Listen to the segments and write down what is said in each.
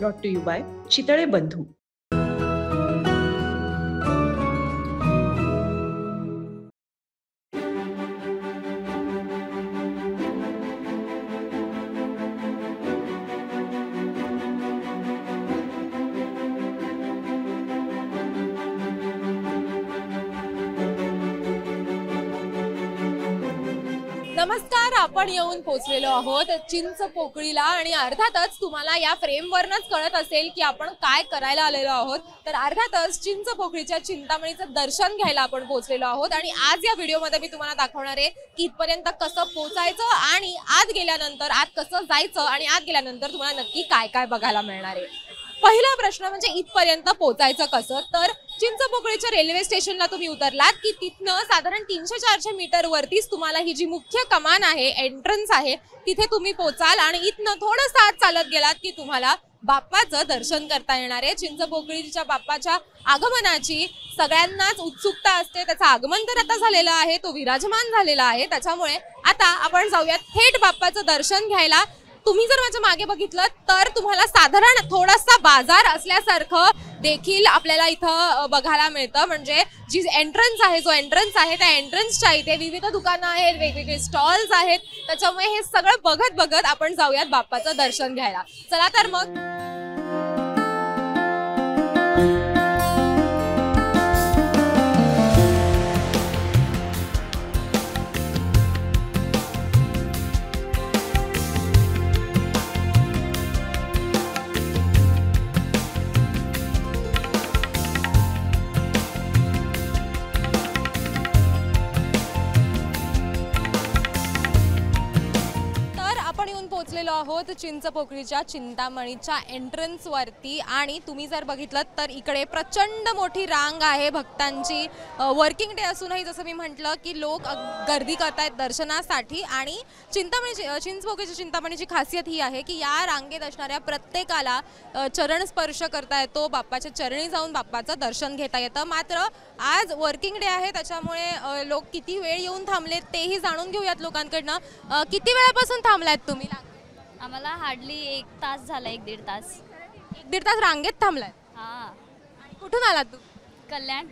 Brought to you by Chitale Bandhu. नमस्कार, आपण येऊन पोहोचलेलो आहोत चिंचपोकळीला आणि अर्थातच तुम्हाला या फ्रेमवरनच कळत असेल की आपण काय करायला आलेलो आहोत. तर अर्थातच चिंचपोकळीच्या चिंतामणीचं दर्शन घ्यायला आपण पोहोचलेलो आहोत आणि आज या व्हिडिओमध्ये मी तुम्हाला दाखवणार आहे की इथपर्यंत कसं पोहोचायचं आणि आत गेल्यानंतर आत कसं जायचं आणि आत गेल्यानंतर तुम्हाला नक्की काय काय बघायला मिळणार आहे. पहिला प्रश्न म्हणजे इथपर्यंत पोहोचायचं कसं. तर चिंचपोकळीच्या रेल्वे स्टेशनला तुम्ही उतरलात की तिथनं साधारण 300-400 मीटर वरतीच तुम्हाला ही जी मुख्य कमान आहे, एंट्रन्स आहे, तिथे तुम्ही पोहोचाल आणि इथनं थोडंसं आत चालत गेलात की तुम्हाला बाप्पाचं दर्शन करता येणार आहे. चिंचपोकळीच्या बाप्पाच्या आगमनाची सगळ्यांनाच उत्सुकता असते. त्याचं आगमन तर आता झालेलं आहे, तो विराजमान झालेला आहे. त्याच्यामुळे आता आपण जाऊयात थेट बाप्पाचं दर्शन घ्यायला. तुम्ही जर माझ्या मागे बघितलं तर तुम्हाला साधारण थोडासा बाजार असल्यासारखं देखील आपल्याला इथं बघायला मिळतं. म्हणजे जी एंट्रन्स आहे, जो एंट्रन्स आहे, त्या एंट्रन्सच्या इथे विविध दुकानं आहेत, वेगवेगळे स्टॉल्स आहेत. त्याच्यामुळे हे सगळं बघत बघत आपण जाऊयात बाप्पाचं दर्शन घ्यायला. चला तर मग. पोहोचलेलो आहोत चिंचपोकळीच्या चिंतामणीच्या एंट्रन्स वरती आणि तुम्ही जर बघितलं तर इकडे प्रचंड मोठी रांग आहे भक्तांची. वर्किंग डे असूनही जसं मी म्हटलं की लोक गर्दी करतायत दर्शनासाठी. आणि चिंचपोकळीच्या चिंतामणीची खासियत ही आहे की या रांगेत असणाऱ्या प्रत्येकाला चरण स्पर्श करता येतो, बाप्पाच्या चरणी जाऊन बाप्पाचं दर्शन घेता येतं. मात्र आज वर्किंग डे आहे, त्याच्यामुळे लोक किती वेळ येऊन थांबलेत तेही जाणून घेऊयात लोकांकडनं. किती वेळापासून थांबलायत तुम्ही? आम्हाला हार्डली 1 तास झाला, 1-1.5 तास. 1-1.5 तास रांगेत थांबलाय? हां. कुठून आलात तू? कल्याण.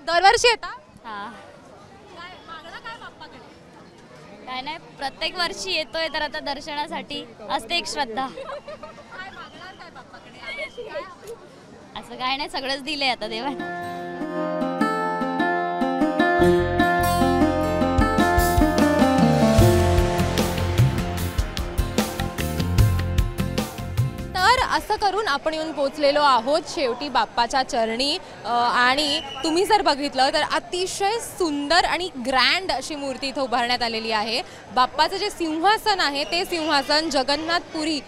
दरवर्षी येता? हां. काय मागणं काय बाप्पाकडे? काय नाही, प्रत्येक वर्षी येतोय तर आता दर्शनासाठी असते एक श्रद्धा. काय मागणार काय बाप्पाकडे? असं काय नाही, सगळंच दिलंय आता देवाने. असं करून आपण येऊन पोहोचलेलो आहोत शेवटी बाप्पाच्या चरणी. आणि तुम्ही जर बघितलं तर अतिशय सुंदर आणि ग्रँड अशी मूर्ती इथं उभारण्यात आलेली आहे. बाप्पाचं जे सिंहासन आहे ते सिंहासन जगन्नाथपुरी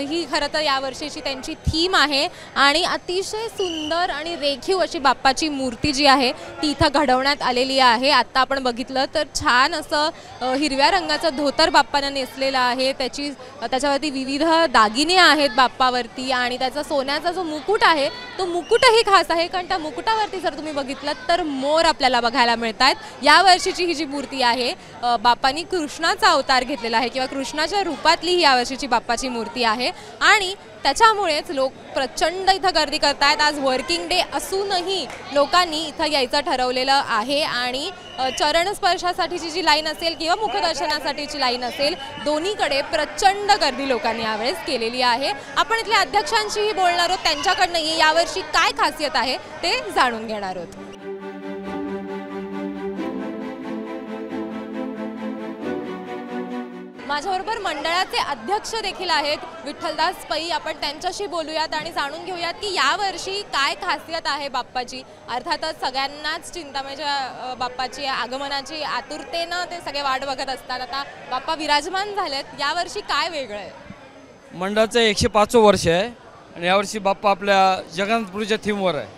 ही खरं तर यावर्षीची त्यांची थीम आहे. आणि अतिशय सुंदर आणि रेखीव अशी बाप्पाची मूर्ती जी आहे ती इथं घडवण्यात आलेली आहे. आत्ता आपण बघितलं तर छान असं हिरव्या रंगाचं धोतर बाप्पानं नेसलेलं आहे. त्याच्यावरती विविध दागिने आहेत बाप्पावरती आणि त्याचा सोन्याचा जो मुकुट आहे तो मुकुटही खास आहे, कारण त्या मुकुटावरती जर तुम्ही बघितलं तर मोर आपल्याला बघायला मिळत आहेत. यावर्षीची ही जी मूर्ती आहे बाप्पांनी कृष्णाचा अवतार घेतलेला आहे किंवा कृष्णाच्या रूपातली ही यावर्षीची बाप्पाची मूर्ती आहे. आणि त्याच्यामुळेच लोक प्रचंड इथं गर्दी करतायत. आज वर्किंग डे असूनही लोकांनी इथं यायचं ठरवलेलं आहे. आणि चरण स्पर्शासाठीची जी लाईन असेल किंवा मुखदर्शनासाठीची लाईन असेल, दोन्हीकडे प्रचंड गर्दी लोकांनी यावेळेस केलेली आहे. आपण इथल्या अध्यक्षांशीही बोलणार आहोत, त्यांच्याकडनंही यावर्षी काय खासियत आहे ते जाणून घेणार आहोत. माझ्याबरोबर मंडळाचे अध्यक्ष देखील आहेत, विठ्ठलदास पै. आपण त्यांच्याशी बोलूयात आणि जाणून घेऊयात की यावर्षी काय खासियत आहे बाप्पाची. अर्थातच सगळ्यांनाच चिंतामणीच्या बाप्पाची आगमनाची आतुरतेनं ते सगळे वाट बघत असतात. आता बाप्पा विराजमान झालेत, यावर्षी काय वेगळं आहे? मंडळाचं 105वं वर्ष आहे आणि यावर्षी बाप्पा आपल्या जगन्नाथपुरीच्या थीमवर आहे.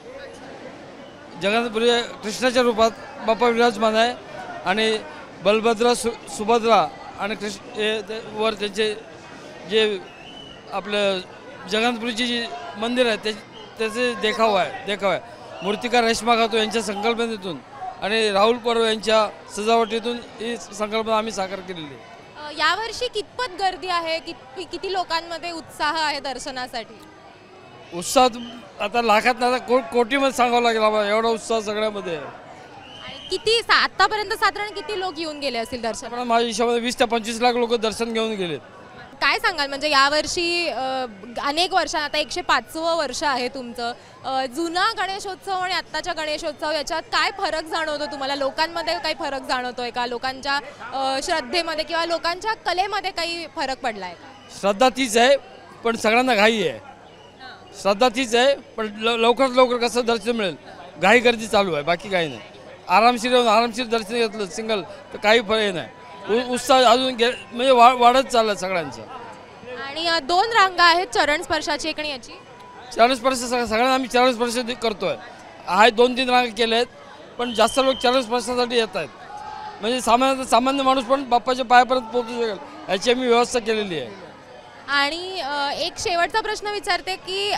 जगन्नाथपुरी कृष्णाच्या रूपात बाप्पा विराजमान आहे आणि बलभद्र, सुभद्रा आणि वर त्यांचे जे आपलं जगन्नाथपुरीची जी मंदिर आहे त्याचे देखाव आहे. मूर्तिकार रेश्मा खातो यांच्या संकल्पनेतून आणि राहुल परब यांच्या सजावटीतून ही संकल्पना आम्ही साकार केलेली आहे. यावर्षी कितपत गर्दी आहे, किती लोकांमध्ये उत्साह आहे दर्शनासाठी? उत्साह आता लाखात नाही कोटीमध्ये सांगावं लागेल आम्हाला, एवढा उत्साह सगळ्यामध्ये आहे. आणि किती आतापर्यंत साधारण किती लोक येऊन गेले असतील दर्शन? पण माझ्या हिशोबाने 20 ते 25 लाख लोक दर्शन घेऊन गेलेत. काय सांगाल, म्हणजे यावर्षी अनेक वर्ष, आता 105वं वर्ष आहे तुमचं, जुना गणेशोत्सव आणि आत्ताच्या गणेशोत्सव याच्यात काय फरक जाणवतो तुम्हाला? लोकांमध्ये काही फरक जाणवतोय का? लोकांच्या श्रद्धेमध्ये किंवा लोकांच्या कलेमध्ये काही फरक पडलाय का? श्रद्धा तीच आहे, पण सगळ्यांना घाई आहे. श्रद्धा तीच आहे, पण लवकरात लवकर कसं दर्शन मिळेल, घाई गर्दी चालू आहे, बाकी काही नाही. आरामशीर दर्शन घेतलं सिंगल तर काही फरक नाही. उत्साह अजून म्हणजे वाढत चाललं सगळ्यांचं. आणि 2 रांगा आहेत चरण स्पर्शाची एक आणि याची. चरणस्पर्श सगळ्यांना आम्ही चरणस्पर्श करतोय. आहे 2-3 रांगा केल्या आहेत, पण जास्त लोक चरणस्पर्शासाठी येत आहेत. म्हणजे सामान्य माणूस पण बाप्पाच्या पायापर्यंत पोहोचू शकेल याची आम्ही व्यवस्था केलेली आहे. आणि एक शेवटचा प्रश्न विचारते की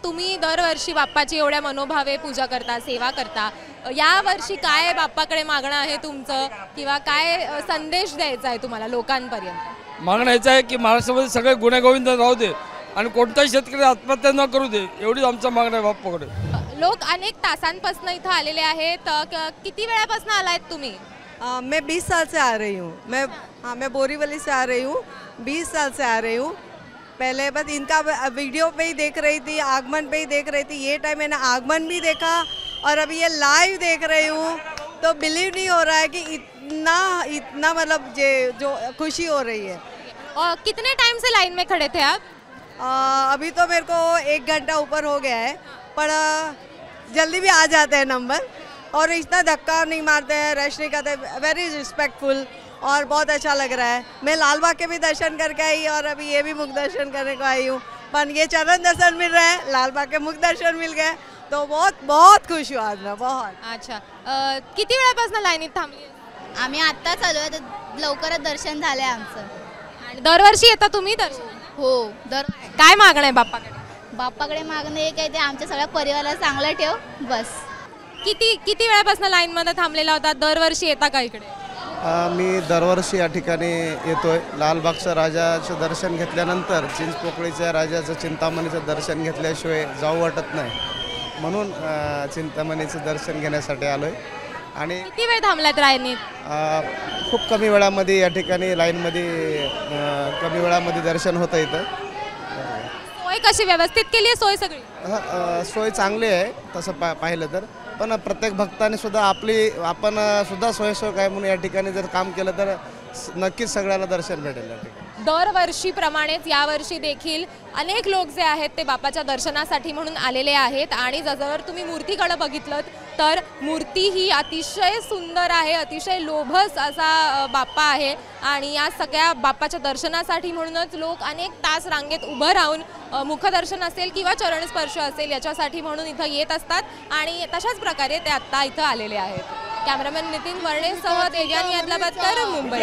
तुम्ही दरवर्षी बाप्पाची एवढ्या मनोभावे पूजा करता, सेवा करता, या वर्षी काय बाप्पाकडे मागणं आहे तुमचं, किंवा काय संदेश द्यायचा आहे तुम्हाला लोकांपर्यंत? मागणं याचं आहे की महाराष्ट्रामध्ये सगळे गुण्यागोविंद राहू दे आणि कोणताही शेतकरी आत्महत्या न करू दे, एवढीच आमचं मागणं आहे बाप्पाकडे. लोक अनेक तासांपासून इथं आलेले आहेत. किती वेळापासून आलायत तुम्ही? मैं 20 साल से आ रही हूँ. मैं बोरीवली से आ रही हूँ. 20 साल से आ रही हूँ. पहले बस इनका वीडियो पे ही देख रही थी, आगमन पे ही देख रही थी. ये टाइम मैंने आगमन भी देखा और अभी ये लाइव देख रही हूँ, तो बिलीव नहीं हो रहा है कि इतना मतलब जो खुशी हो रही है. और कितने टाइम से लाइन में खड़े थे आप? अभी तो मेरे को 1 घंटा ऊपर हो गया है, पर जल्दी भी आ जाते हैं नंबर, और इतना धक्का नहीं मारते हैं, रश नहीं करते. वेरी रिस्पेक्टफुल और बहुत अच्छा लग रहा है. मैं लाल बाग के भी दर्शन करके आई और अभी ये भी मुख दर्शन करने को आई हूँ. पर ये चरण दर्शन मिल रहे हैं, लाल बाग के मुख दर्शन मिल गए, तो बहुत बहुत खुश हूँ आज मैं बहुत. अच्छा, किती वेळापासून लाईनीत थांबली? आम्ही आत्ताच आलो आहे, तर लवकरच दर्शन झालंय आमचं. आणि दरवर्षी येता तुम्ही दर्शन? हो, काय मागणं आहे बाप्पाकडे? बाप्पाकडे मागणं एक आहे, ते आमच्या सगळ्या परिवाराला चांगलं ठेव बस. किती वेळापासून लाईन मध्ये थांबलेला होता? दरवर्षी येता का इकडे? मी दरवर्षी या ठिकाणी येतोय. लालबागच्या राजाचं दर्शन घेतल्यानंतर चिंचपोकळीच्या राजाचं चिंतामणीचं दर्शन घेतल्याशिवाय जाऊ वाटत नाही, म्हणून चिंतामणीचं दर्शन घेण्यासाठी आलोय. आणि किती वेळ थांबलात लाईनीत? खूप कमी वेळामध्ये या ठिकाणी लाईनमध्ये कमी वेळामध्ये दर्शन होतं इथं. सोय कशी व्यवस्थित केली आहे सोय सगळी? सोय चांगली आहे तसं पाहिलं तर, पण प्रत्येक भक्ताने सुद्धा आपण सुद्धा स्वयंसेवक आहे म्हणून या ठिकाणी जर काम केलं तर नक्कीच सगळ्याला दर्शन भेटेल या ठिकाणी. दरवर्षीप्रमाणेच यावर्षी देखील अनेक लोक जे आहेत ते बाप्पाच्या दर्शनासाठी म्हणून आलेले आहेत. आणि जर तुम्ही मूर्तीकडे बघितलं तर मूर्ती ही अतिशय सुंदर आहे, अतिशय लोभस असा बाप्पा आहे. आणि या सगळ्या बाप्पाच्या दर्शनासाठी म्हणूनच लोक अनेक तास रांगेत उभं राहून मुखदर्शन असेल किंवा चरणस्पर्श असेल याच्यासाठी म्हणून इथं येत असतात. आणि तशाच प्रकारे ते आत्ता इथं आलेले आहेत. कॅमेरामॅन नितीन वर्णेसह तेजानी आदलाबादकर, मुंबई.